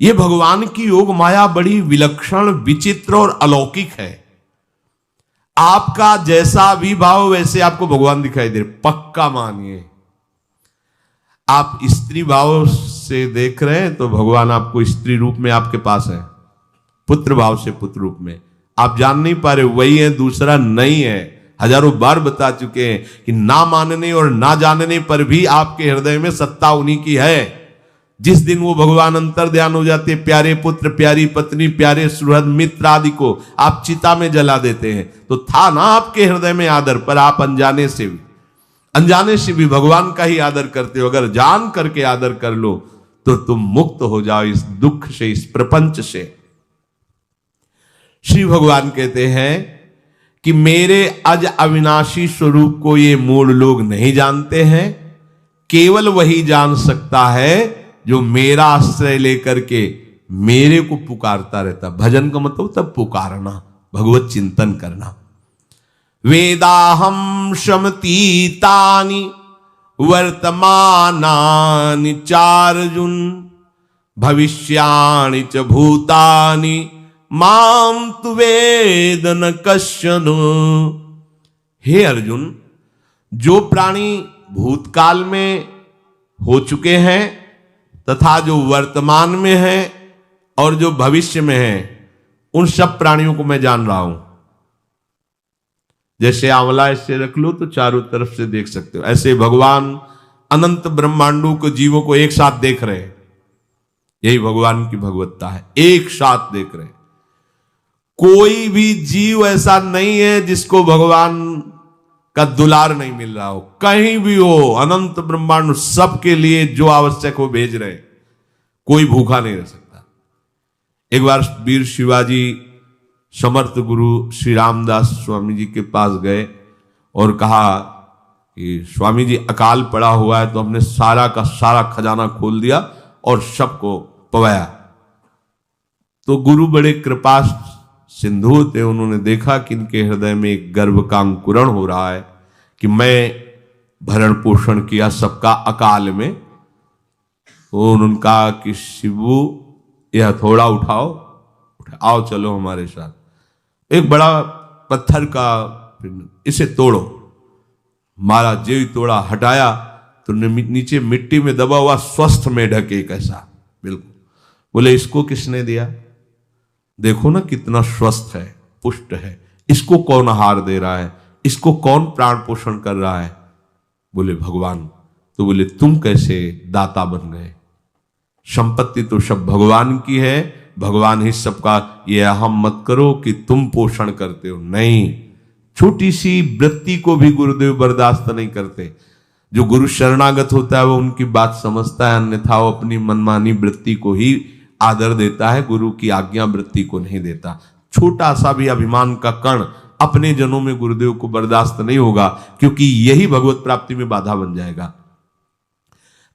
ये भगवान की योग माया बड़ी विलक्षण, विचित्र और अलौकिक है। आपका जैसा भी भाव वैसे आपको भगवान दिखाई दे रहे, पक्का मानिए। आप स्त्री भाव से देख रहे हैं तो भगवान आपको स्त्री रूप में आपके पास है, पुत्र भाव से पुत्र रूप में आप जान नहीं पा रहे, वही है, दूसरा नहीं है। हजारों बार बता चुके हैं कि ना मानने और ना जानने पर भी आपके हृदय में सत्ता उन्हीं की है। जिस दिन वो भगवान अंतर ध्यान हो जाते, प्यारे पुत्र, प्यारी पत्नी, प्यारे सुहृद मित्र आदि को आप चिता में जला देते हैं, तो था ना आपके हृदय में आदर, पर आप अनजाने से भी भगवान का ही आदर करते हो। अगर जान करके आदर कर लो तो तुम मुक्त हो जाओ इस दुख से, इस प्रपंच से। श्री भगवान कहते हैं कि मेरे अज अविनाशी स्वरूप को ये मूढ़ लोग नहीं जानते हैं, केवल वही जान सकता है जो मेरा आश्रय लेकर के मेरे को पुकारता रहता। भजन का मतलब तब पुकारना, भगवत चिंतन करना। वेदाहम शमतीतानि वर्तमानानि चार्जुन भविष्याणि च भूतानि माम तु वेद न कश्चन। हे अर्जुन, जो प्राणी भूतकाल में हो चुके हैं तथा जो वर्तमान में है और जो भविष्य में है, उन सब प्राणियों को मैं जान रहा हूं। जैसे आंवला ऐसे रख लो तो चारों तरफ से देख सकते हो, ऐसे भगवान अनंत ब्रह्मांडों को, जीवों को एक साथ देख रहे हैं। यही भगवान की भगवत्ता है, एक साथ देख रहे हैं। कोई भी जीव ऐसा नहीं है जिसको भगवान का दुलार नहीं मिल रहा हो, कहीं भी हो, अनंत ब्रह्मांड सबके लिए जो आवश्यक हो भेज रहे। कोई भूखा नहीं रह सकता। एक बार वीर शिवाजी समर्थ गुरु श्री रामदास स्वामी जी के पास गए और कहा कि स्वामी जी अकाल पड़ा हुआ है, तो हमने सारा का सारा खजाना खोल दिया और सबको पवाया। तो गुरु बड़े कृपा सिंधु थे, उन्होंने देखा कि इनके हृदय में एक गर्व का अंकुरण हो रहा है कि मैं भरण पोषण किया सबका अकाल में। तो उन्होंने कहा कि शिवू यह थोड़ा उठाओ, आओ चलो हमारे साथ। एक बड़ा पत्थर का, इसे तोड़ो। महाराज जी तोड़ा, हटाया तो नीचे मिट्टी में दबा हुआ स्वस्थ मेढक एक ऐसा, बिल्कुल। बोले इसको किसने दिया? देखो ना कितना स्वस्थ है, पुष्ट है, इसको कौन आहार दे रहा है, इसको कौन प्राण पोषण कर रहा है? बोले भगवान। तो बोले तुम कैसे दाता बन गए? संपत्ति तो सब भगवान की है, भगवान ही सबका, ये अहम मत करो कि तुम पोषण करते हो। नहीं, छोटी सी वृत्ति को भी गुरुदेव बर्दाश्त नहीं करते। जो गुरु शरणागत होता है वो उनकी बात समझता है, अन्यथा वो अपनी मनमानी वृत्ति को ही आदर देता है, गुरु की आज्ञा वृत्ति को नहीं देता। छोटा सा भी अभिमान का कण अपने जनों में गुरुदेव को बर्दाश्त नहीं होगा, क्योंकि यही भगवत प्राप्ति में बाधा बन जाएगा।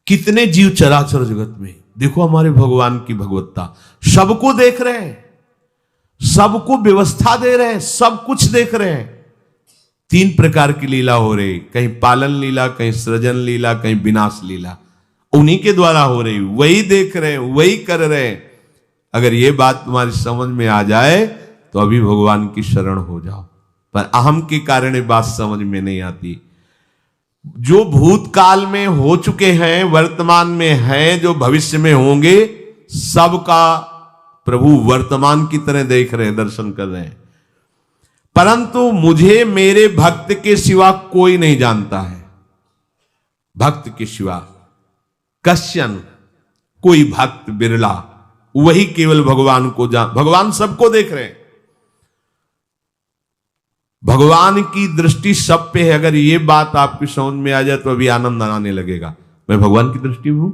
कितने जीव चराचर जगत में देखो हमारे भगवान की भगवत्ता, सबको देख रहे हैं, सबको व्यवस्था दे रहे हैं, सब कुछ देख रहे हैं। 3 प्रकार की लीला हो रही, कहीं पालन लीला, कहीं सृजन लीला, कहीं विनाश लीला, उन्हीं के द्वारा हो रही, वही देख रहे हैं, वही कर रहे हैं। अगर ये बात तुम्हारी समझ में आ जाए तो अभी भगवान की शरण हो जाओ, पर अहम के कारण ये बात समझ में नहीं आती। जो भूतकाल में हो चुके हैं, वर्तमान में हैं, जो भविष्य में होंगे, सबका प्रभु वर्तमान की तरह देख रहे हैं, दर्शन कर रहे हैं। परंतु मुझे मेरे भक्त के सिवा कोई नहीं जानता है। भक्त के सिवा कश्यन, कोई भक्त बिरला, वही केवल भगवान को भगवान सबको देख रहे हैं, भगवान की दृष्टि सब पे है। अगर ये बात आपकी समझ में आ जाए तो अभी आनंद आने लगेगा। मैं भगवान की दृष्टि में हूं,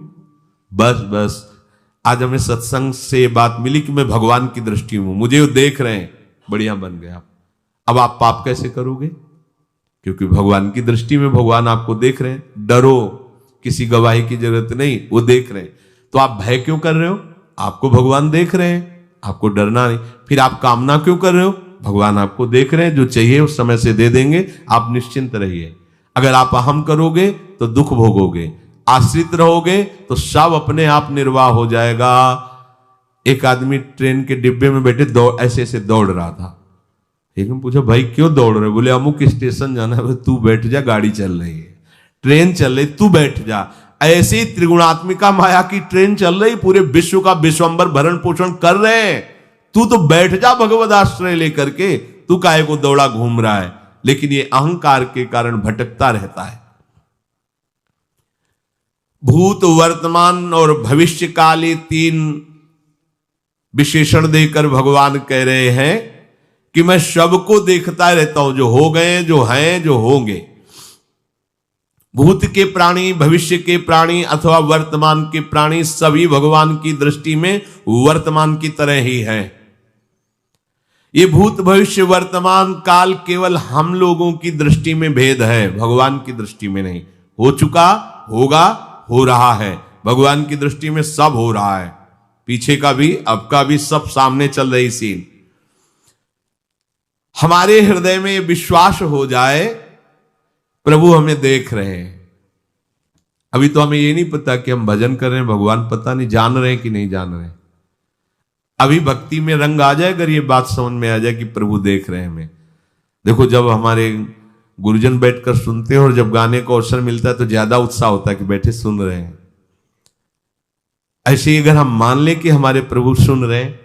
बस आज हमें सत्संग से बात मिली कि मैं भगवान की दृष्टि में हूं, मुझे वो देख रहे हैं, बढ़िया बन गया। अब आप पाप कैसे करोगे? क्योंकि भगवान की दृष्टि में भगवान आपको देख रहे हैं। डरो, किसी गवाही की जरूरत नहीं, वो देख रहे हैं। तो आप भय क्यों कर रहे हो? आपको भगवान देख रहे हैं, आपको डरना नहीं। फिर आप कामना क्यों कर रहे हो? भगवान आपको देख रहे हैं, जो चाहिए उस समय से दे देंगे, आप निश्चिंत रहिए। अगर आप अहम करोगे तो दुख भोगोगे, आश्रित रहोगे तो सब अपने आप निर्वाह हो जाएगा। एक आदमी ट्रेन के डिब्बे में बैठे ऐसे ऐसे दौड़ रहा था। एक ने पूछा भाई क्यों दौड़ रहे? बोले अमुक स्टेशन जाना है। तू बैठ जा, गाड़ी चल रही है, ट्रेन चल रही, तू बैठ जा। ऐसे ही त्रिगुणात्मिका माया की ट्रेन चल रही, पूरे विश्व का विश्वंबर भरण पोषण कर रहे हैं, तू तो बैठ जा भगवद आश्रय लेकर के, तू काहे को दौड़ा घूम रहा है? लेकिन ये अहंकार के कारण भटकता रहता है। भूत, वर्तमान और भविष्य काल, ये 3 विशेषण देकर भगवान कह रहे हैं कि मैं सबको देखता रहता हूं, जो हो गए, जो हैं, जो होंगे। भूत के प्राणी, भविष्य के प्राणी अथवा वर्तमान के प्राणी सभी भगवान की दृष्टि में वर्तमान की तरह ही हैं। ये भूत, भविष्य, वर्तमान काल केवल हम लोगों की दृष्टि में भेद है, भगवान की दृष्टि में नहीं। हो चुका, होगा, हो रहा है। भगवान की दृष्टि में सब हो रहा है, पीछे का भी, अब का भी, सब सामने चल रही सीन। हमारे हृदय में विश्वास हो जाए प्रभु हमें देख रहे हैं। अभी तो हमें ये नहीं पता कि हम भजन कर रहे हैं, भगवान पता नहीं जान रहे हैं कि नहीं जान रहे हैं। अभी भक्ति में रंग आ जाए, अगर ये बात समझ में आ जाए कि प्रभु देख रहे हैं हमें। देखो, जब हमारे गुरुजन बैठकर सुनते हैं और जब गाने को अवसर मिलता है तो ज्यादा उत्साह होता है कि बैठे सुन रहे हैं। ऐसे ही अगर हम मान लें कि हमारे प्रभु सुन रहे हैं,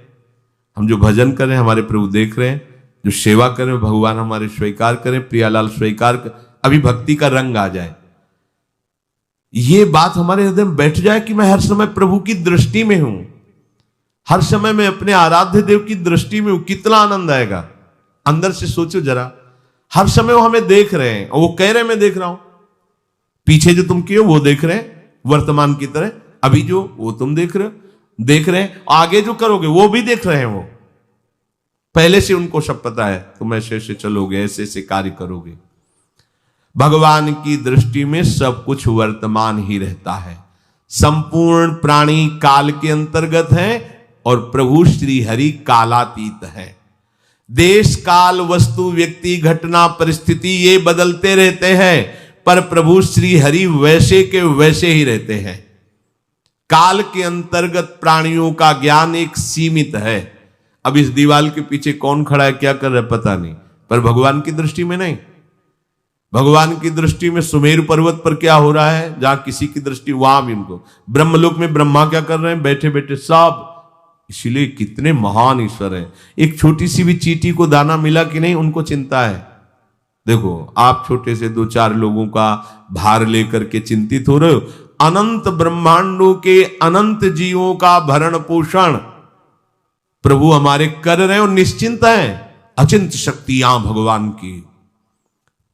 हम जो भजन कर रहे हैं हमारे प्रभु देख रहे हैं, जो सेवा कर रहे हैं भगवान हमारे स्वीकार करें, प्रियालाल स्वीकार कर, अभी भक्ति का रंग आ जाए, ये बात हमारे हृदय में बैठ जाए कि मैं हर समय प्रभु की दृष्टि में हूं, हर समय मैं अपने आराध्य देव की दृष्टि में हूं, कितना आनंद आएगा। अंदर से सोचो जरा, हर समय वो हमें देख रहे हैं और वो कह रहे हैं मैं देख रहा हूं। पीछे जो तुम किए वो देख रहे हैं वर्तमान की तरह, अभी जो वो तुम देख रहे हैं, आगे जो करोगे वो भी देख रहे हैं। वो पहले से उनको सब पता है, तुम ऐसे ऐसे चलोगे, ऐसे ऐसे कार्य करोगे। भगवान की दृष्टि में सब कुछ वर्तमान ही रहता है। संपूर्ण प्राणी काल के अंतर्गत है और प्रभु श्री हरि कालातीत है। देश, काल, वस्तु, व्यक्ति, घटना, परिस्थिति ये बदलते रहते हैं, पर प्रभु श्री हरि वैसे के वैसे ही रहते हैं। काल के अंतर्गत प्राणियों का ज्ञान एक सीमित है। अब इस दीवार के पीछे कौन खड़ा है, क्या कर रहा है पता नहीं, पर भगवान की दृष्टि में नहीं। भगवान की दृष्टि में सुमेरु पर्वत पर क्या हो रहा है, जहां किसी की दृष्टि, वहां भी उनको। ब्रह्मलोक में ब्रह्मा क्या कर रहे हैं, बैठे बैठे सब। इसलिए कितने महान ईश्वर हैं। एक छोटी सी भी चींटी को दाना मिला कि नहीं, उनको चिंता है। देखो, आप छोटे से 2-4 लोगों का भार लेकर के चिंतित हो रहे हो, अनंत ब्रह्मांडों के अनंत जीवों का भरण पोषण प्रभु हमारे कर रहे हैं और निश्चिंत हैं। अचिंत शक्तियां भगवान की,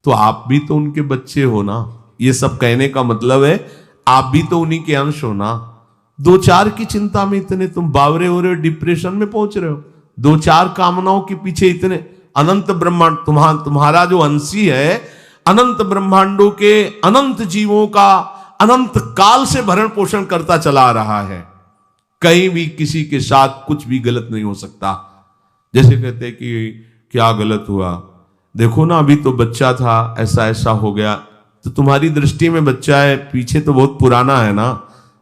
तो आप भी तो उनके बच्चे हो ना। ये सब कहने का मतलब है आप भी तो उन्हीं के अंश हो ना। 2-4 की चिंता में इतने तुम बावरे हो रहे हो, डिप्रेशन में पहुंच रहे हो, 2-4 कामनाओं के पीछे इतने। अनंत ब्रह्मांड तुम्हारा जो अंशी है, अनंत ब्रह्मांडों के अनंत जीवों का अनंत काल से भरण पोषण करता चला आ रहा है। कहीं भी किसी के साथ कुछ भी गलत नहीं हो सकता। जैसे कहते हैं कि क्या गलत हुआ, देखो ना अभी तो बच्चा था, ऐसा ऐसा हो गया, तो तुम्हारी दृष्टि में बच्चा है, पीछे तो बहुत पुराना है ना,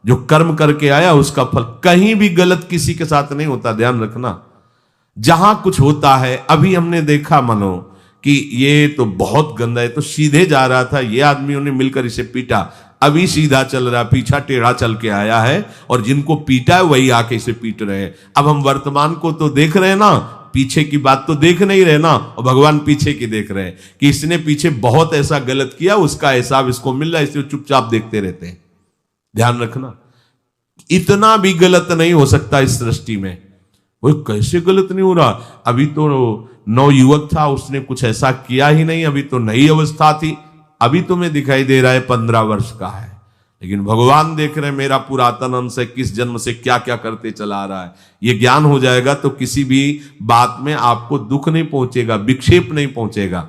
जो कर्म करके आया उसका फल। कहीं भी गलत किसी के साथ नहीं होता, ध्यान रखना। जहां कुछ होता है, अभी हमने देखा मानो कि ये तो बहुत गंदा है, तो सीधे जा रहा था, ये आदमियों ने मिलकर इसे पीटा, अभी सीधा चल रहा, पीछा टेढ़ा चल के आया है, और जिनको पीटा है वही आके इसे पीट रहे हैं। अब हम वर्तमान को तो देख रहे हैं ना, पीछे की बात तो देख नहीं रहे ना, और भगवान पीछे की देख रहे हैं कि इसने पीछे बहुत ऐसा गलत किया, उसका हिसाब इसको मिल रहा है, इसलिए चुपचाप देखते रहते हैं। ध्यान रखना, इतना भी गलत नहीं हो सकता इस सृष्टि में। वो कैसे गलत नहीं हो रहा, अभी तो नवयुवक था, उसने कुछ ऐसा किया ही नहीं, अभी तो नई अवस्था थी, अभी तुम्हें दिखाई दे रहा है 15 वर्ष का है, लेकिन भगवान देख रहे हैं मेरा पुरातन अंश है, किस जन्म से क्या क्या करते चला आ रहा है। ये ज्ञान हो जाएगा तो किसी भी बात में आपको दुख नहीं पहुंचेगा, विक्षेप नहीं पहुंचेगा।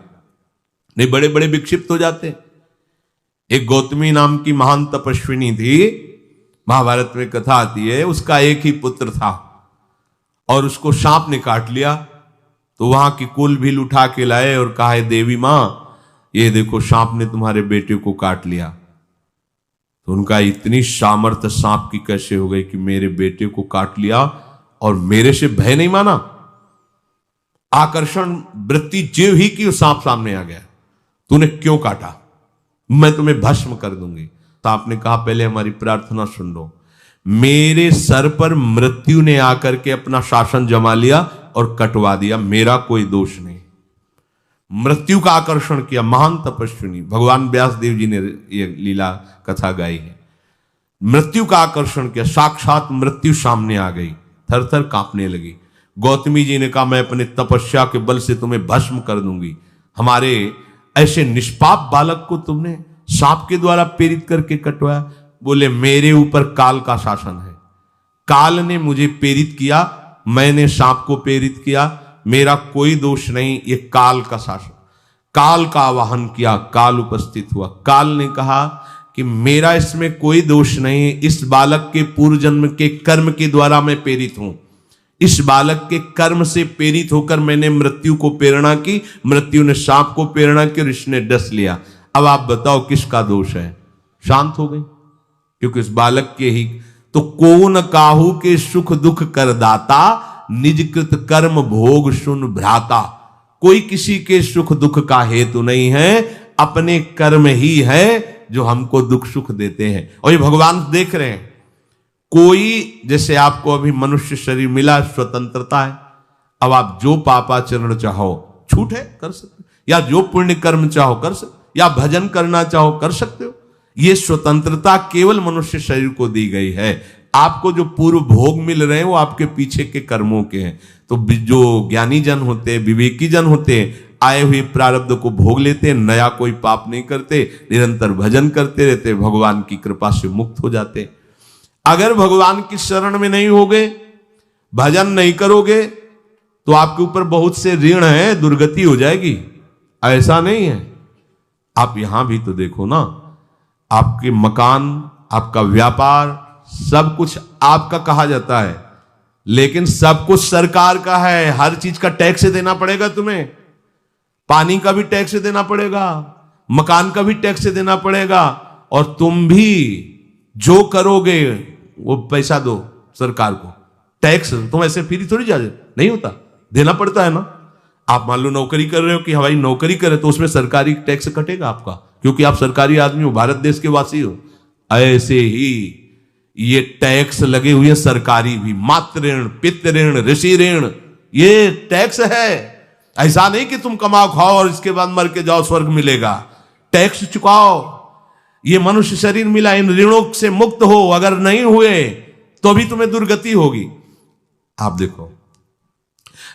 नहीं, बड़े बड़े विक्षिप्त हो जाते। एक गौतमी नाम की महान तपस्विनी थी, महाभारत में कथा आती है, उसका एक ही पुत्र था और उसको सांप ने काट लिया। तो वहां की कुल भील उठा के लाए और कहा, देवी मां ये देखो सांप ने तुम्हारे बेटे को काट लिया। तो उनका इतनी सामर्थ्य सांप की कैसे हो गई कि मेरे बेटे को काट लिया और मेरे से भय नहीं माना। आकर्षण वृत्ति जीव ही की सांप सामने आ गया, तूने क्यों काटा, मैं तुम्हें भस्म कर दूंगी। तो आपने कहा पहले हमारी प्रार्थना सुन लो। मेरे सर पर मृत्यु ने आकर के अपना शासन जमा लिया और कटवा दिया, मेरा कोई दोष नहीं। मृत्यु का आकर्षण किया, महान तपस्विनी भगवान व्यास देव जी ने ये लीला कथा गाई है। मृत्यु का आकर्षण किया, साक्षात मृत्यु सामने आ गई, थर थर कांपने लगी। गौतमी जी ने कहा मैं अपने तपस्या के बल से तुम्हें भस्म कर दूंगी। हमारे ऐसे निष्पाप बालक को तुमने सांप के द्वारा प्रेरित करके कटवाया। बोले मेरे ऊपर काल का शासन है, काल ने मुझे प्रेरित किया, मैंने सांप को प्रेरित किया, मेरा कोई दोष नहीं, ये काल का शासन। काल का आवाहन किया, काल उपस्थित हुआ। काल ने कहा कि मेरा इसमें कोई दोष नहीं, इस बालक के पूर्व जन्म के कर्म के द्वारा मैं प्रेरित हूं। इस बालक के कर्म से प्रेरित होकर मैंने मृत्यु को प्रेरणा की, मृत्यु ने सांप को प्रेरणा की और इसने डस लिया। अब आप बताओ किसका दोष है? शांत हो गई, क्योंकि इस बालक के ही तो कौन काहू के सुख दुख कर दाता, निजकृत कर्म भोग सुन भ्राता। कोई किसी के सुख दुख का हेतु नहीं है, अपने कर्म ही है जो हमको दुख सुख देते हैं। और ये भगवान देख रहे हैं। कोई जैसे आपको अभी मनुष्य शरीर मिला, स्वतंत्रता है, अब आप जो पापाचरण चाहो छूट है कर सकते हो, या जो पुण्य कर्म चाहो कर सकते, या भजन करना चाहो कर सकते हो। ये स्वतंत्रता केवल मनुष्य शरीर को दी गई है। आपको जो पूर्व भोग मिल रहे हैं वो आपके पीछे के कर्मों के हैं। तो जो ज्ञानी जन होते, विवेकी जन होते, आए हुए प्रारब्ध को भोग लेते, नया कोई पाप नहीं करते, निरंतर भजन करते रहते, भगवान की कृपा से मुक्त हो जाते। अगर भगवान की शरण में नहीं होगे, भजन नहीं करोगे, तो आपके ऊपर बहुत से ऋण है, दुर्गति हो जाएगी। ऐसा नहीं है। आप यहां भी तो देखो ना, आपके मकान, आपका व्यापार, सब कुछ आपका कहा जाता है, लेकिन सब कुछ सरकार का है। हर चीज का टैक्स देना पड़ेगा तुम्हें। पानी का भी टैक्स देना पड़ेगा, मकान का भी टैक्स देना पड़ेगा, और तुम भी जो करोगे वो पैसा दो सरकार को। टैक्स तुम ऐसे फ्री थोड़ी जा नहीं होता, देना पड़ता है ना। आप मान लो नौकरी कर रहे हो कि हमारी नौकरी करे, तो उसमें सरकारी टैक्स कटेगा आपका, क्योंकि आप सरकारी आदमी हो, भारत देश के वासी हो। ऐसे ही ये टैक्स लगे हुए सरकारी भी, मातृ ऋण, पितृ ऋण, ऋषि ऋण, ये टैक्स है। ऐसा नहीं कि तुम कमाओ खाओ और इसके बाद मर के जाओ स्वर्ग मिलेगा। टैक्स चुकाओ। ये मनुष्य शरीर मिला, इन ऋणों से मुक्त हो। अगर नहीं हुए तो भी तुम्हें दुर्गति होगी। आप देखो,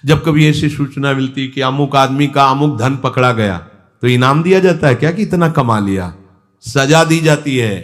जब कभी ऐसी सूचना मिलती कि अमुक आदमी का अमुक धन पकड़ा गया, तो इनाम दिया जाता है क्या कि इतना कमा लिया? सजा दी जाती है।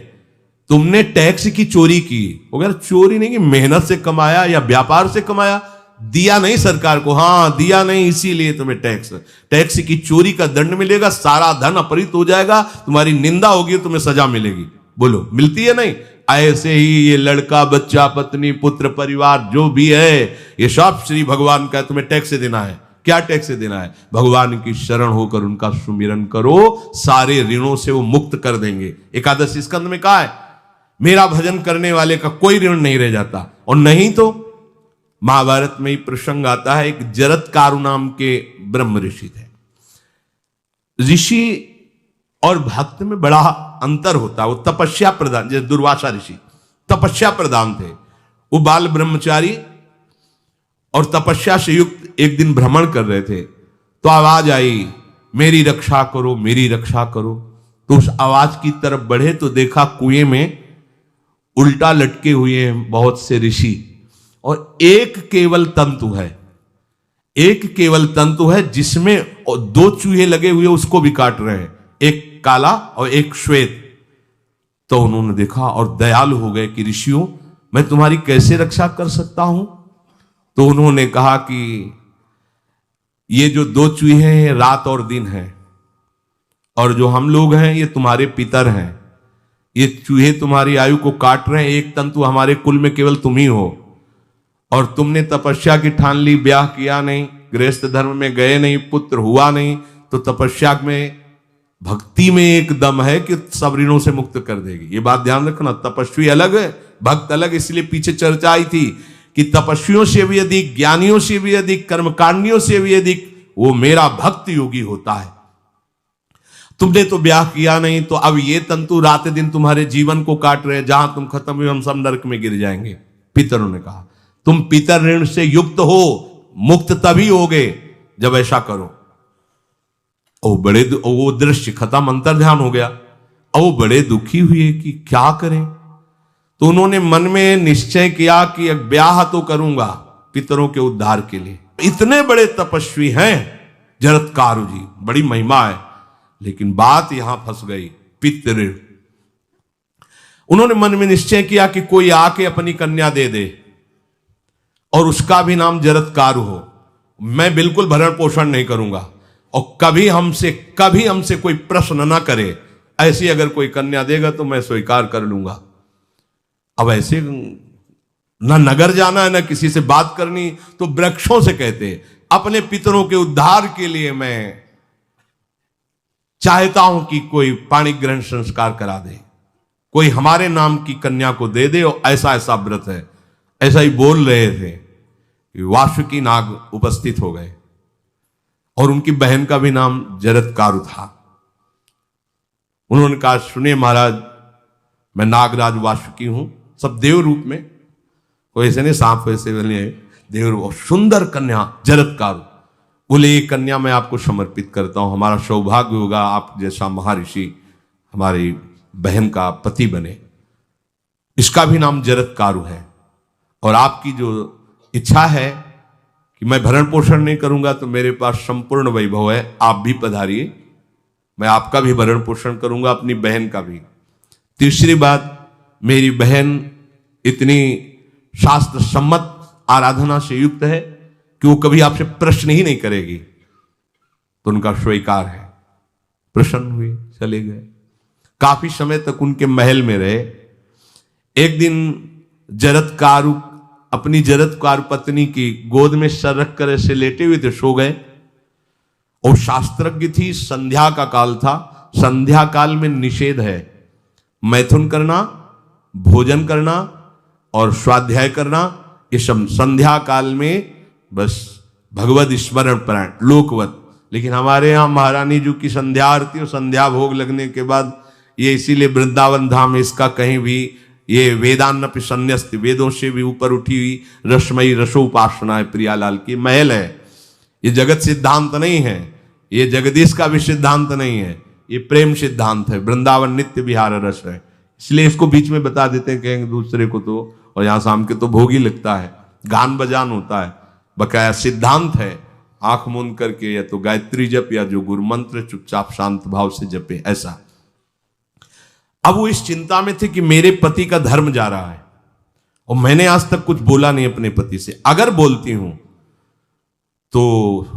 तुमने टैक्स की चोरी की, अगर चोरी नहीं की, मेहनत से कमाया या व्यापार से कमाया, दिया नहीं सरकार को, हां दिया नहीं, इसीलिए तुम्हें टैक्स की चोरी का दंड मिलेगा, सारा धन अपहृत हो जाएगा, तुम्हारी निंदा होगी, तुम्हें सजा मिलेगी। बोलो मिलती है नहीं? ऐसे ही ये लड़का, बच्चा, पत्नी, पुत्र, परिवार जो भी है, ये सब श्री भगवान का तुम्हें टैक्स देना है। क्या टैक्स देना है? भगवान की शरण होकर उनका सुमिरन करो, सारे ऋणों से वो मुक्त कर देंगे। एकादशी स्कंद में कहा है, मेरा भजन करने वाले का कोई ऋण नहीं रह जाता। और नहीं तो महाभारत में ही प्रसंग आता है, एक जरत्कारु नाम के ब्रह्म ऋषि थे। ऋषि और भक्त में बड़ा अंतर होता है। वो तपस्या प्रधान, जैसे दुर्वासा ऋषि तपस्या प्रधान थे, वो बाल ब्रह्मचारी और तपस्या से युक्त एक दिन भ्रमण कर रहे थे, तो आवाज आई, मेरी रक्षा करो, मेरी रक्षा करो। तो उस आवाज की तरफ बढ़े तो देखा कुएं में उल्टा लटके हुए हैं बहुत से ऋषि, और एक केवल तंतु है, एक केवल तंतु है जिसमें दो चूहे लगे हुए उसको भी काट रहे हैं, एक काला और एक श्वेत। तो उन्होंने देखा और दयालु हो गए कि ऋषियों, मैं तुम्हारी कैसे रक्षा कर सकता हूं? तो उन्होंने कहा कि ये जो दो चूहे हैं रात और दिन हैं, और जो हम लोग हैं ये तुम्हारे पितर हैं। ये चूहे तुम्हारी आयु को काट रहे हैं, एक तंतु हमारे कुल में केवल तुम ही हो, और तुमने तपस्या की ठान ली, ब्याह किया नहीं, गृहस्थ धर्म में गए नहीं, पुत्र हुआ नहीं, तो तपस्या में, भक्ति में एक दम है कि सब ऋणों से मुक्त कर देगी। ये बात ध्यान रखना। तपस्वी अलग है, भक्त अलग। इसलिए पीछे चर्चा आई थी कि तपस्वियों से भी अधिक, ज्ञानियों से भी अधिक, कर्मकांडियों से भी अधिक वो मेरा भक्त योगी होता है। तुमने तो ब्याह किया नहीं, तो अब ये तंतु रात दिन तुम्हारे जीवन को काट रहे, जहां तुम खत्म हुए हम सब नरक में गिर जाएंगे। पितरों ने कहा तुम पितर ऋण से युक्त हो, मुक्त तभी होगे जब ऐसा करो। वो दृश्य खत्म, अंतर ध्यान हो गया। वो बड़े दुखी हुए कि क्या करें, तो उन्होंने मन में निश्चय किया कि एक ब्याह तो करूंगा पितरों के उद्धार के लिए। इतने बड़े तपस्वी हैं जरत्कारु जी, बड़ी महिमा है, लेकिन बात यहां फंस गई। पितृ, उन्होंने मन में निश्चय किया कि कोई आके अपनी कन्या दे दे और उसका भी नाम जरत्कारु हो। मैं बिल्कुल भरण पोषण नहीं करूंगा और कभी हमसे कोई प्रश्न ना करे। ऐसी अगर कोई कन्या देगा तो मैं स्वीकार कर लूंगा। अब ऐसे ना नगर जाना है ना किसी से बात करनी, तो वृक्षों से कहते अपने पितरों के उद्धार के लिए मैं चाहता हूं कि कोई पाणी ग्रहण संस्कार करा दे, कोई हमारे नाम की कन्या को दे दे, और ऐसा ऐसा व्रत है। ऐसा ही बोल रहे थे, वासुकी नाग उपस्थित हो गए और उनकी बहन का भी नाम जरत्कारु था। उन्होंने कहा सुनिए महाराज, मैं नागराज वासुकी हूं, सब देव रूप में, कोई ऐसे नहीं सांप वैसे बने, देव रूप, और सुंदर कन्या जरत्कारु। बोले ये कन्या मैं आपको समर्पित करता हूं, हमारा सौभाग्य होगा आप जैसा महर्षि हमारी बहन का पति बने। इसका भी नाम जरत्कारु है, और आपकी जो इच्छा है कि मैं भरण पोषण नहीं करूंगा तो मेरे पास संपूर्ण वैभव है, आप भी पधारिए, मैं आपका भी भरण पोषण करूंगा, अपनी बहन का भी। तीसरी बात, मेरी बहन इतनी शास्त्र सम्मत आराधना से युक्त है कि वो कभी आपसे प्रश्न ही नहीं करेगी, तो उनका स्वीकार है। प्रसन्न हुए, चले गए। काफी समय तक उनके महल में रहे। एक दिन जरत्कारु अपनी जरत्कारु पत्नी की गोद में सर रख कर ऐसे लेटे हुए थे, सो गए। और शास्त्रज्ञ थी, संध्या का काल था। संध्या काल में निषेध है मैथुन करना, भोजन करना और स्वाध्याय करना, ये सब संध्या काल में बस भगवत स्मरण परायण लोकवत। लेकिन हमारे यहां महारानी जी की संध्या आरती और संध्या भोग लगने के बाद ये, इसीलिए वृंदावन धाम इसका कहीं भी ये वेदान्न संन्यस्त, वेदों से भी ऊपर उठी हुई रसमयी रसोपासना है, प्रियालाल की महल है। ये जगत सिद्धांत नहीं है, ये जगदीश का भी सिद्धांत नहीं है, ये प्रेम सिद्धांत है। वृंदावन नित्य विहार रस है, इसलिए इसको बीच में बता देते हैं, कहेंगे दूसरे को तो, और यहां शाम के तो भोग ही लगता है, गान बजान होता है, बकाया सिद्धांत है। आंख मूंद करके या तो गायत्री जप या जो गुरु मंत्र चुपचाप शांत भाव से जपे, ऐसा। अब वो इस चिंता में थे कि मेरे पति का धर्म जा रहा है, और मैंने आज तक कुछ बोला नहीं अपने पति से। अगर बोलती हूं तो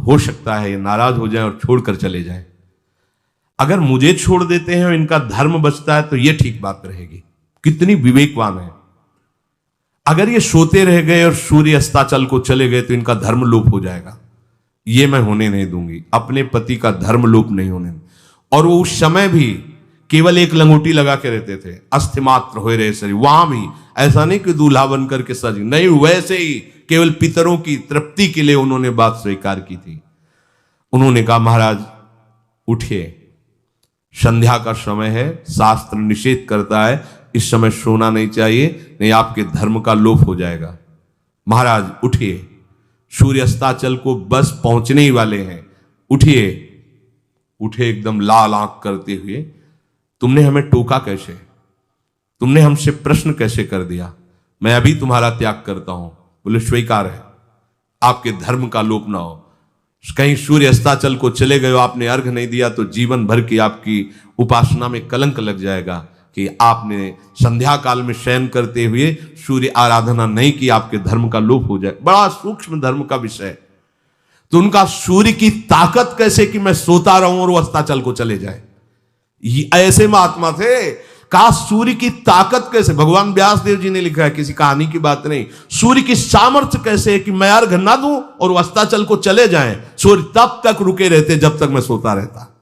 हो सकता है ये नाराज हो जाए और छोड़कर चले जाए। अगर मुझे छोड़ देते हैं और इनका धर्म बचता है तो ये ठीक बात रहेगी। कितनी विवेकवान है। अगर ये सोते रह गए और सूर्य अस्ताचल को चले गए तो इनका धर्म लोप हो जाएगा, ये मैं होने नहीं दूंगी, अपने पति का धर्म लोप नहीं होने। और वो उस समय भी केवल एक लंगोटी लगा के रहते थे, अस्थिमात्र हो रहे शरीर। वहां भी ऐसा नहीं कि दूल्हा बन करके सज, नहीं, वैसे ही केवल पितरों की तृप्ति के लिए उन्होंने बात स्वीकार की थी। उन्होंने कहा महाराज उठिए, संध्या का समय है, शास्त्र निषेध करता है इस समय सोना नहीं चाहिए, नहीं आपके धर्म का लोप हो जाएगा। महाराज उठिए, सूर्य अस्ताचल को बस पहुंचने ही वाले हैं, उठिए। उठे एकदम लाल आंख करते हुए, तुमने हमें टोका कैसे, तुमने हमसे प्रश्न कैसे कर दिया, मैं अभी तुम्हारा त्याग करता हूं। बोले स्वीकार है, आपके धर्म का लोप ना हो। कहीं सूर्य अस्ताचल को चले गए, आपने अर्घ नहीं दिया तो जीवन भर की आपकी उपासना में कलंक लग जाएगा कि आपने संध्या काल में शयन करते हुए सूर्य आराधना नहीं की, आपके धर्म का लोप हो जाए। बड़ा सूक्ष्म धर्म का विषय। तो उनका सूर्य की ताकत कैसे कि मैं सोता रहूं और वो अस्ताचल को चले जाए, ऐसे महात्मा थे। कहा सूर्य की ताकत कैसे, भगवान व्यास देव जी ने लिखा है, किसी कहानी की बात नहीं। सूर्य की सामर्थ्य कैसे कि मैं अर्घ ना दूं और अस्ताचल को चले जाएं, सूर्य तब तक रुके रहते जब तक मैं सोता रहता,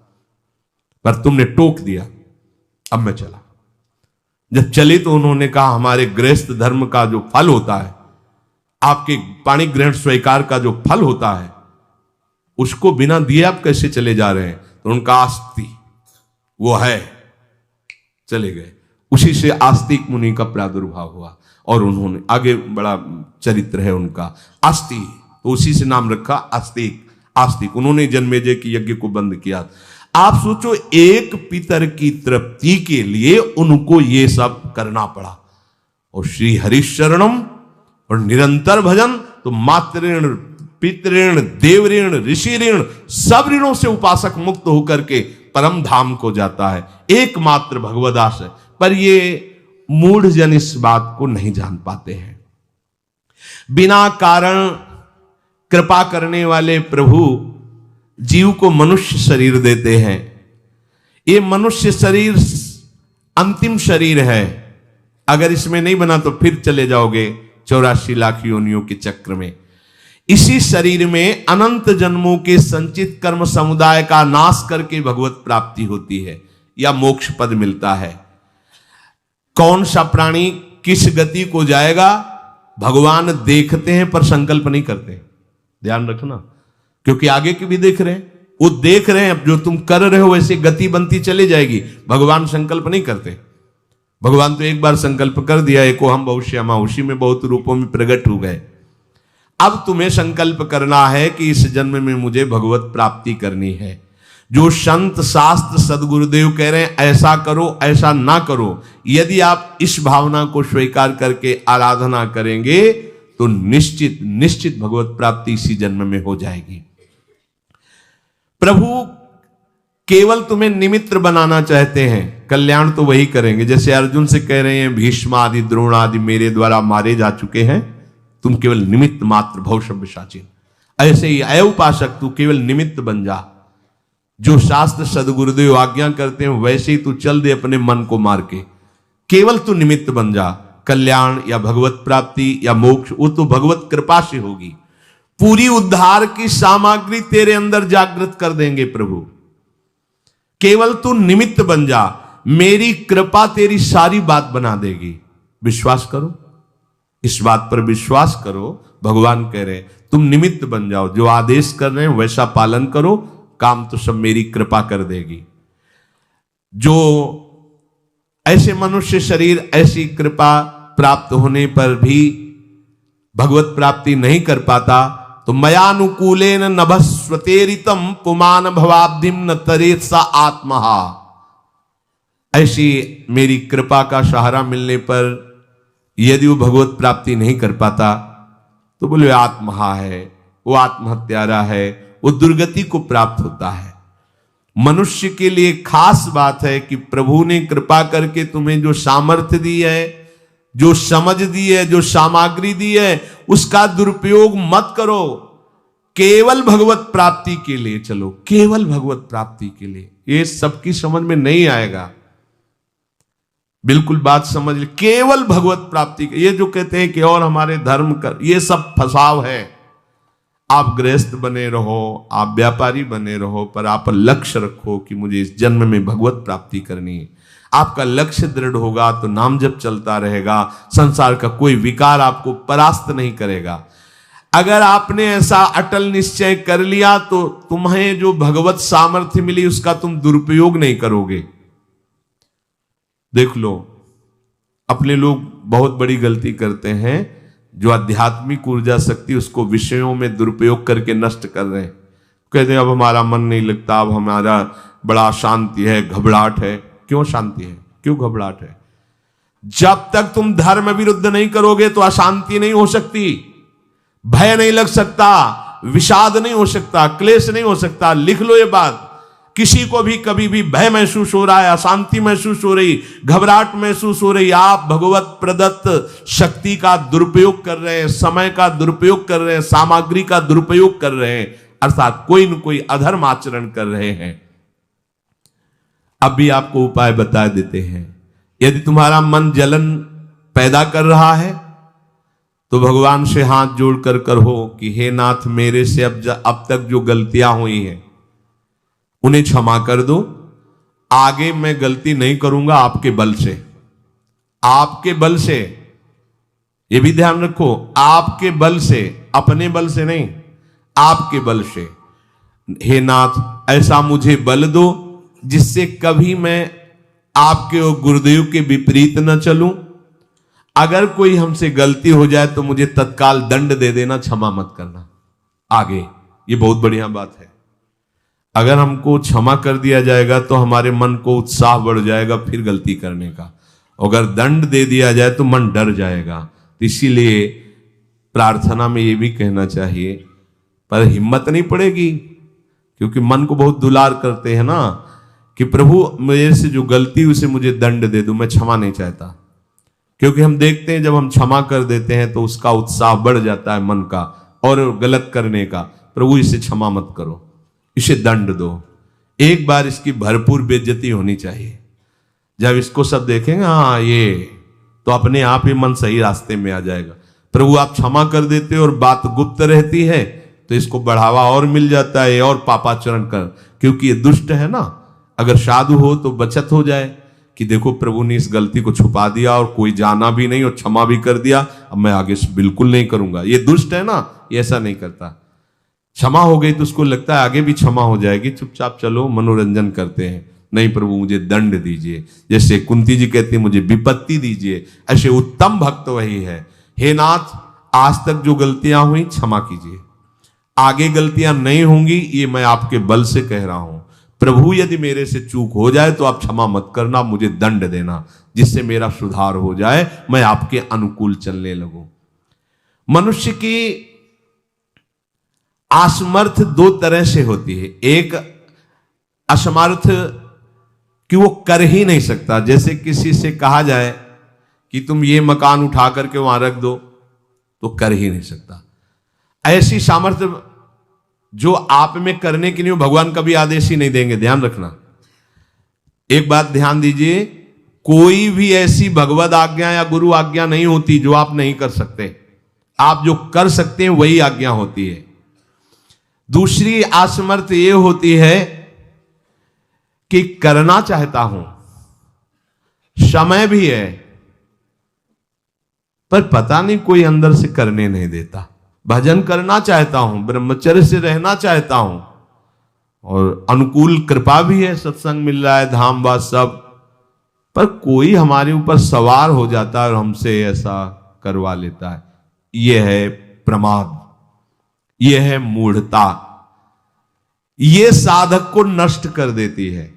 पर तुमने टोक दिया, अब मैं चला। जब चले तो उन्होंने कहा हमारे गृहस्थ धर्म का जो फल होता है आपके पाणी ग्रहण स्वीकार का जो फल होता है उसको बिना दिए आप कैसे चले जा रहे हैं? तो उनका आस्ति वो है, चले गए। उसी से आस्तिक मुनि का प्रादुर्भाव हुआ और उन्होंने आगे बड़ा चरित्र है उनका, आस्ति, तो उसी से नाम रखा आस्तिक। आस्तिक उन्होंने जन्मेजय की यज्ञ को बंद किया। आप सोचो, एक पितर की तृप्ति के लिए उनको ये सब करना पड़ा। और श्री हरिशरणम और निरंतर भजन, तो मातृण, पितृण, देवऋण, ऋषि ऋण, सब ऋणों से उपासक मुक्त होकर के परम धाम को जाता है, एकमात्र भगवदास है। पर ये मूढ़ जन इस बात को नहीं जान पाते हैं। बिना कारण कृपा करने वाले प्रभु जीव को मनुष्य शरीर देते हैं। ये मनुष्य शरीर अंतिम शरीर है, अगर इसमें नहीं बना तो फिर चले जाओगे 84 लाख योनियों के चक्र में। इसी शरीर में अनंत जन्मों के संचित कर्म समुदाय का नाश करके भगवत प्राप्ति होती है या मोक्ष पद मिलता है। कौन सा प्राणी किस गति को जाएगा भगवान देखते हैं पर संकल्प नहीं करते, ध्यान रखना, क्योंकि आगे की भी देख रहे हैं, वो देख रहे हैं जो तुम कर रहे हो वैसे गति बनती चली जाएगी। भगवान संकल्प नहीं करते। भगवान तो एक बार संकल्प कर दिया, एको हम बहुश्यामा, उसी में बहुत रूपों में प्रकट हो गए। अब तुम्हें संकल्प करना है कि इस जन्म में मुझे भगवत प्राप्ति करनी है। जो संत शास्त्र सदगुरुदेव कह रहे हैं ऐसा करो ऐसा ना करो, यदि आप इस भावना को स्वीकार करके आराधना करेंगे तो निश्चित निश्चित भगवत प्राप्ति इसी जन्म में हो जाएगी। प्रभु केवल तुम्हें निमित्त बनाना चाहते हैं, कल्याण तो वही करेंगे। जैसे अर्जुन से कह रहे हैं भीष्म आदि द्रोण आदि मेरे द्वारा मारे जा चुके हैं, तुम केवल निमित्त मात्र भव सव्यसाचिन। ऐसे ही अय उपासक तू केवल निमित्त बन जा, जो शास्त्र सदगुरुदेव आज्ञा करते हैं वैसे ही तू चल दे अपने मन को मार के, केवल तू निमित्त बन जा। कल्याण या भगवत प्राप्ति या मोक्ष वो तो भगवत कृपा से होगी। पूरी उद्धार की सामग्री तेरे अंदर जागृत कर देंगे प्रभु, केवल तू निमित्त बन जा, मेरी कृपा तेरी सारी बात बना देगी। विश्वास करो, इस बात पर विश्वास करो। भगवान कह रहे हैं तुम निमित्त बन जाओ, जो आदेश कर रहे हैं वैसा पालन करो, काम तो सब मेरी कृपा कर देगी। जो ऐसे मनुष्य शरीर ऐसी कृपा प्राप्त होने पर भी भगवत प्राप्ति नहीं कर पाता, तो मयानुकूलेन नभस्वतेरितम पुमान भवाब्धिम न तरेत सा आत्महा। ऐसी मेरी कृपा का सहारा मिलने पर यदि वो भगवत प्राप्ति नहीं कर पाता तो बोले आत्महा है, वो आत्महत्यारा है, वो दुर्गति को प्राप्त होता है। मनुष्य के लिए खास बात है कि प्रभु ने कृपा करके तुम्हें जो सामर्थ्य दी है, जो समझ दी है, जो सामग्री दी है, उसका दुरुपयोग मत करो। केवल भगवत प्राप्ति के लिए चलो, केवल भगवत प्राप्ति के लिए। ये सबकी समझ में नहीं आएगा, बिल्कुल बात समझ ले। केवल भगवत प्राप्ति के, ये जो कहते हैं कि और हमारे धर्म कर, ये सब फसाव है। आप गृहस्थ बने रहो, आप व्यापारी बने रहो, पर आप लक्ष्य रखो कि मुझे इस जन्म में भगवत प्राप्ति करनी है। आपका लक्ष्य दृढ़ होगा तो नाम जप चलता रहेगा, संसार का कोई विकार आपको परास्त नहीं करेगा। अगर आपने ऐसा अटल निश्चय कर लिया तो तुम्हें जो भगवत सामर्थ्य मिली उसका तुम दुरुपयोग नहीं करोगे। देख लो, अपने लोग बहुत बड़ी गलती करते हैं, जो आध्यात्मिक ऊर्जा शक्ति उसको विषयों में दुरुपयोग करके नष्ट कर रहे हैं। कहते हैं अब हमारा मन नहीं लगता, अब हमारा बड़ा शांति है, घबराहट है। क्यों शांति है, क्यों घबराहट है? जब तक तुम धर्म विरुद्ध नहीं करोगे तो अशांति नहीं हो सकती, भय नहीं लग सकता, विषाद नहीं हो सकता, क्लेश नहीं हो सकता। लिख लो ये बात, किसी को भी कभी भी भय महसूस हो रहा है, अशांति महसूस हो रही, घबराहट महसूस हो रही, आप भगवत प्रदत्त शक्ति का दुरुपयोग कर रहे हैं, समय का दुरुपयोग कर रहे हैं, सामग्री का दुरुपयोग कर रहे हैं, अर्थात कोई न कोई अधर्म आचरण कर रहे हैं। अब भी आपको उपाय बता देते हैं। यदि तुम्हारा मन जलन पैदा कर रहा है तो भगवान से हाथ जोड़कर कहो कि हे नाथ, मेरे से अब तक जो गलतियां हुई हैं उन्हें क्षमा कर दो। आगे मैं गलती नहीं करूंगा, आपके बल से, आपके बल से। ये भी ध्यान रखो, आपके बल से, अपने बल से नहीं, आपके बल से। हे नाथ ऐसा मुझे बल दो जिससे कभी मैं आपके और गुरुदेव के विपरीत न चलूं। अगर कोई हमसे गलती हो जाए तो मुझे तत्काल दंड दे देना, क्षमा मत करना। आगे ये बहुत बढ़िया बात है। अगर हमको क्षमा कर दिया जाएगा तो हमारे मन को उत्साह बढ़ जाएगा फिर गलती करने का। अगर दंड दे दिया जाए तो मन डर जाएगा। तो इसीलिए प्रार्थना में ये भी कहना चाहिए, पर हिम्मत नहीं पड़ेगी क्योंकि मन को बहुत दुलार करते हैं ना, कि प्रभु मेरे से जो गलती हुई उसे मुझे दंड दे दो, मैं क्षमा नहीं चाहता। क्योंकि हम देखते हैं जब हम क्षमा कर देते हैं तो उसका उत्साह बढ़ जाता है मन का और गलत करने का। प्रभु इसे क्षमा मत करो, इसे दंड दो। एक बार इसकी भरपूर बेइज्जती होनी चाहिए। जब इसको सब देखेंगे हाँ ये, तो अपने आप ही मन सही रास्ते में आ जाएगा। प्रभु आप क्षमा कर देते और बात गुप्त रहती है तो इसको बढ़ावा और मिल जाता है और पापाचरण कर, क्योंकि ये दुष्ट है ना। अगर साधु हो तो बचत हो जाए कि देखो प्रभु ने इस गलती को छुपा दिया और कोई जाना भी नहीं और क्षमा भी कर दिया, अब मैं आगे से बिल्कुल नहीं करूंगा। ये दुष्ट है ना, ये ऐसा नहीं करता। क्षमा हो गई तो उसको लगता है आगे भी क्षमा हो जाएगी, चुपचाप चलो मनोरंजन करते हैं। नहीं प्रभु मुझे दंड दीजिए, जैसे कुंती जी कहती मुझे विपत्ति दीजिए, ऐसे उत्तम भक्त वही है। हे नाथ आज तक जो गलतियां हुई क्षमा कीजिए, आगे गलतियां नहीं होंगी, ये मैं आपके बल से कह रहा हूं। प्रभु यदि मेरे से चूक हो जाए तो आप क्षमा मत करना, मुझे दंड देना जिससे मेरा सुधार हो जाए, मैं आपके अनुकूल चलने लगूं। मनुष्य की असमर्थ दो तरह से होती है। एक असमर्थ कि वो कर ही नहीं सकता, जैसे किसी से कहा जाए कि तुम ये मकान उठा करके वहां रख दो तो कर ही नहीं सकता। ऐसी सामर्थ्य जो आप में करने के लिए भगवान कभी आदेश ही नहीं देंगे, ध्यान रखना। एक बात ध्यान दीजिए, कोई भी ऐसी भगवद आज्ञा या गुरु आज्ञा नहीं होती जो आप नहीं कर सकते। आप जो कर सकते हैं वही आज्ञा होती है। दूसरी असमर्थ ये होती है कि करना चाहता हूं, समय भी है, पर पता नहीं कोई अंदर से करने नहीं देता। भजन करना चाहता हूं, ब्रह्मचर्य से रहना चाहता हूं और अनुकूल कृपा भी है, सत्संग मिल रहा है, धाम बात सब, पर कोई हमारे ऊपर सवार हो जाता है और हमसे ऐसा करवा लेता है। यह है प्रमाद, यह है मूढ़ता। यह साधक को नष्ट कर देती है।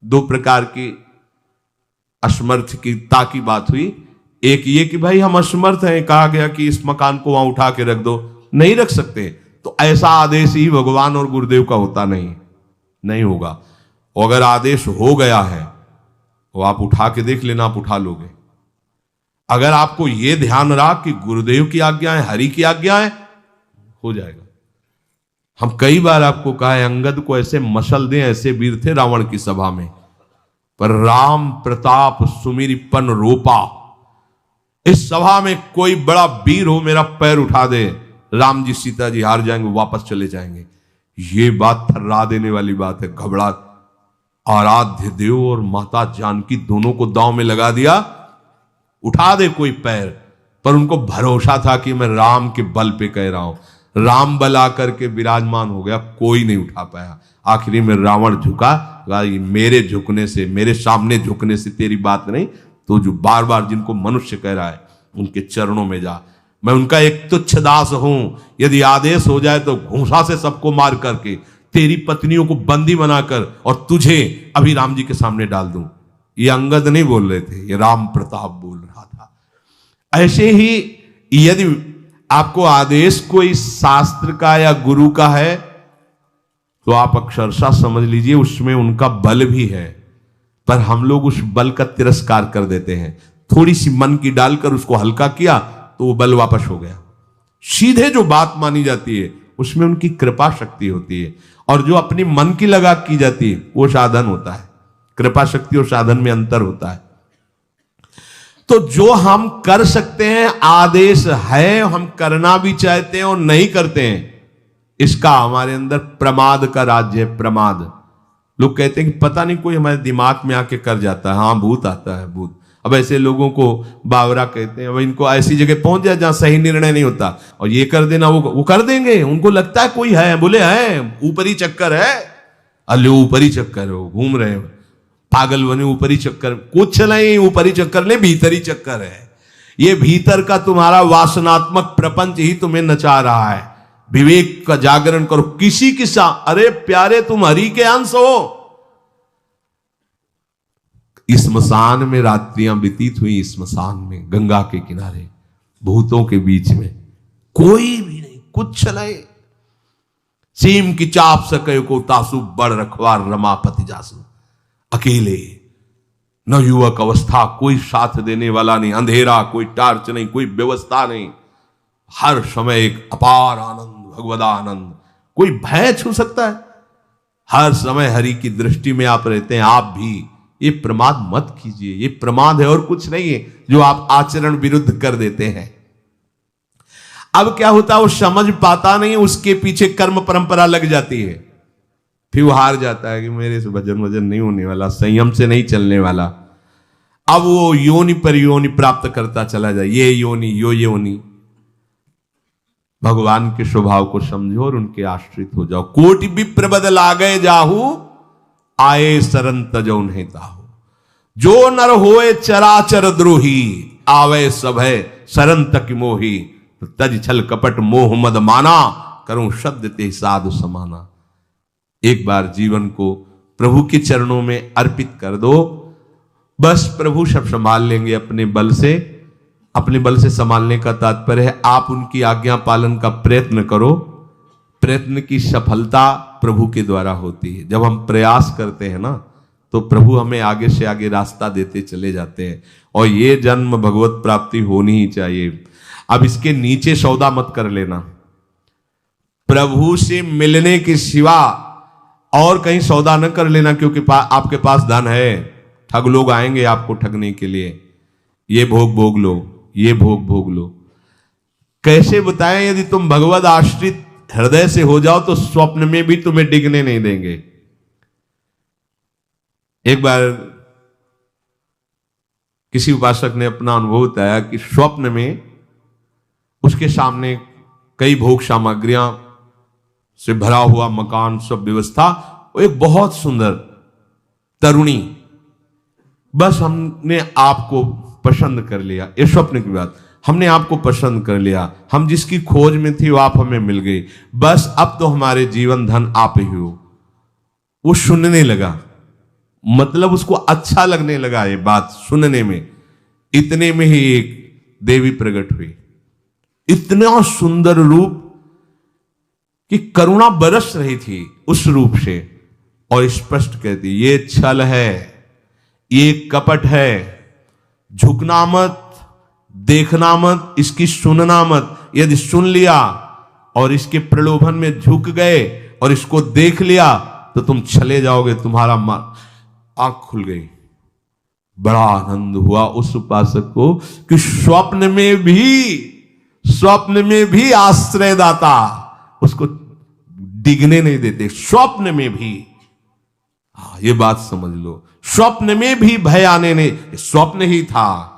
दो प्रकार की असमर्थता की बात हुई। एक ये कि भाई हम असमर्थ हैं, कहा गया कि इस मकान को वहां उठा के रख दो, नहीं रख सकते, तो ऐसा आदेश ही भगवान और गुरुदेव का होता नहीं होगा। और अगर आदेश हो गया है तो आप उठा के देख लेना, आप उठा लोगे। अगर आपको यह ध्यान रहा कि गुरुदेव की आज्ञा है, हरि की आज्ञा है, हो जाएगा। हम कई बार आपको कहा है, अंगद को ऐसे मसल दें, ऐसे वीर थे रावण की सभा में, पर राम प्रताप सुमिरिपन रोपा। इस सभा में कोई बड़ा वीर हो, मेरा पैर उठा दे, राम जी सीता जी हार जाएंगे, वापस चले जाएंगे। ये बात थर्रा देने वाली बात है। घबरा आराध्य देव और माता जानकी दोनों को दांव में लगा दिया, उठा दे कोई पैर, पर उनको भरोसा था कि मैं राम के बल पे कह रहा हूं। राम बल आकर के विराजमान हो गया, कोई नहीं उठा पाया। आखिरी में रावण झुका, मेरे झुकने से, मेरे सामने झुकने से तेरी बात नहीं, तो जो बार बार जिनको मनुष्य कह रहा है उनके चरणों में जा, मैं उनका एक तुच्छ दास हूं। यदि आदेश हो जाए तो घूंसा से सबको मार करके तेरी पत्नियों को बंदी बनाकर और तुझे अभी राम जी के सामने डाल दूं। ये अंगद नहीं बोल रहे थे, ये राम प्रताप बोल रहा था। ऐसे ही यदि आपको आदेश कोई शास्त्र का या गुरु का है तो आप अक्षरशः समझ लीजिए उसमें उनका बल भी है, पर हम लोग उस बल का तिरस्कार कर देते हैं। थोड़ी सी मन की डालकर उसको हल्का किया तो वो बल वापस हो गया। सीधे जो बात मानी जाती है उसमें उनकी कृपा शक्ति होती है, और जो अपनी मन की लगा की जाती है वो साधन होता है। कृपा शक्ति और साधन में अंतर होता है। तो जो हम कर सकते हैं, आदेश है, हम करना भी चाहते हैं और नहीं करते हैं, इसका हमारे अंदर प्रमाद का राज्य है। प्रमाद। लोग कहते हैं कि पता नहीं कोई हमारे दिमाग में आके कर जाता है। हाँ, भूत आता है, भूत। अब ऐसे लोगों को बावरा कहते हैं। अब इनको ऐसी जगह पहुंच जाए जहां सही निर्णय नहीं होता, और ये कर देना वो कर देंगे। उनको लगता है कोई है, बोले है ऊपरी चक्कर है, अल्ले ऊपरी चक्कर हो, घूम रहे हैं पागल बने, ऊपरी चक्कर कुछ नहीं, ऊपरी चक्कर नहीं, भीतरी चक्कर है। ये भीतर का तुम्हारा वासनात्मक प्रपंच ही तुम्हें नचा रहा है। विवेक का जागरण करो। किसी के साथ, अरे प्यारे तुम हरि के अंश हो। स्मशान में रात्रियां व्यतीत हुई, स्मशान में गंगा के किनारे भूतों के बीच में, कोई भी नहीं, कुछ नहीं। सीम की चाप सके को तासु बड़ रखवार रमापति जासु, अकेले, न युवक अवस्था, कोई साथ देने वाला नहीं, अंधेरा, कोई टार्च नहीं, कोई व्यवस्था नहीं, हर समय एक अपार आनंद, भगवदानंद। कोई भय छू सकता है? हर समय हरि की दृष्टि में आप रहते हैं। आप भी ये प्रमाद मत कीजिए, ये प्रमाद है और कुछ नहीं है जो आप आचरण विरुद्ध कर देते हैं। अब क्या होता है, वो समझ पाता नहीं, उसके पीछे कर्म परंपरा लग जाती है, फिर वो हार जाता है कि मेरे से भजन वजन नहीं होने वाला, संयम से नहीं चलने वाला। अब वो योनि पर योनि प्राप्त करता चला जाए, ये योनि यो योनि। भगवान के स्वभाव को समझो और उनके आश्रित हो जाओ। कोटि विप्र बदल आ गए जाहू, आए सरन तजो नहीं ताहू। जो नर होए चराचर द्रोही, आवे सभय सरन तक मोही। तो तज छल कपट मोह मद माना, करूं शब्द ते साधु समाना। एक बार जीवन को प्रभु के चरणों में अर्पित कर दो, बस प्रभु सब संभाल लेंगे अपने बल से। अपने बल से संभालने का तात्पर्य है आप उनकी आज्ञा पालन का प्रयत्न करो। प्रयत्न की सफलता प्रभु के द्वारा होती है। जब हम प्रयास करते हैं ना, तो प्रभु हमें आगे से आगे रास्ता देते चले जाते हैं। और ये जन्म भगवत प्राप्ति होनी ही चाहिए। अब इसके नीचे सौदा मत कर लेना। प्रभु से मिलने के सिवा और कहीं सौदा न कर लेना, क्योंकि आपके पास धन है। ठग लोग आएंगे आपको ठगने के लिए, ये भोग भोग लो, ये भोग भोग लो। कैसे बताएं? यदि तुम भगवत आश्रित हृदय से हो जाओ तो स्वप्न में भी तुम्हें डिगने नहीं देंगे। एक बार किसी उपासक ने अपना अनुभव बताया कि स्वप्न में उसके सामने कई भोग सामग्रियां से भरा हुआ मकान, सब व्यवस्था, एक बहुत सुंदर तरुणी, बस हमने आपको पसंद कर लिया। ये स्वप्न की बात, हमने आपको पसंद कर लिया, हम जिसकी खोज में थी वो आप हमें मिल गई, बस अब तो हमारे जीवन धन आप ही हो। वो सुनने लगा, मतलब उसको अच्छा लगने लगा ये बात सुनने में। इतने में ही एक देवी प्रकट हुई, इतना सुंदर रूप कि करुणा बरस रही थी उस रूप से, और स्पष्ट कहती ये छल है, ये कपट है, झुकना मत, देखना मत, इसकी सुनना मत। यदि सुन लिया और इसके प्रलोभन में झुक गए और इसको देख लिया तो तुम चले जाओगे, तुम्हारा आंख खुल गई। बड़ा आनंद हुआ उस उपासक को कि स्वप्न में भी आश्रयदाता उसको डिगने नहीं देते। स्वप्न में भी, ये बात समझ लो, स्वप्न में भी भय आने नहीं, स्वप्न ही था।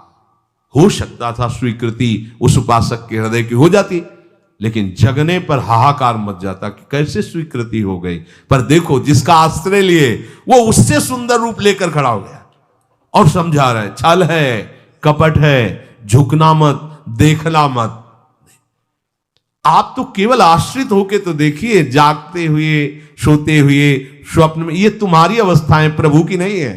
हो सकता था स्वीकृति उस उपासक के हृदय की हो जाती, लेकिन जगने पर हाहाकार मच जाता कि कैसे स्वीकृति हो गई। पर देखो, जिसका आश्रय लिए वो उससे सुंदर रूप लेकर खड़ा हो गया और समझा रहा है छल है, कपट है, झुकना मत, देखना मत। आप तो केवल आश्रित होके तो देखिए, जागते हुए, सोते हुए, स्वप्न में, ये तुम्हारी अवस्थाएं, प्रभु की नहीं है।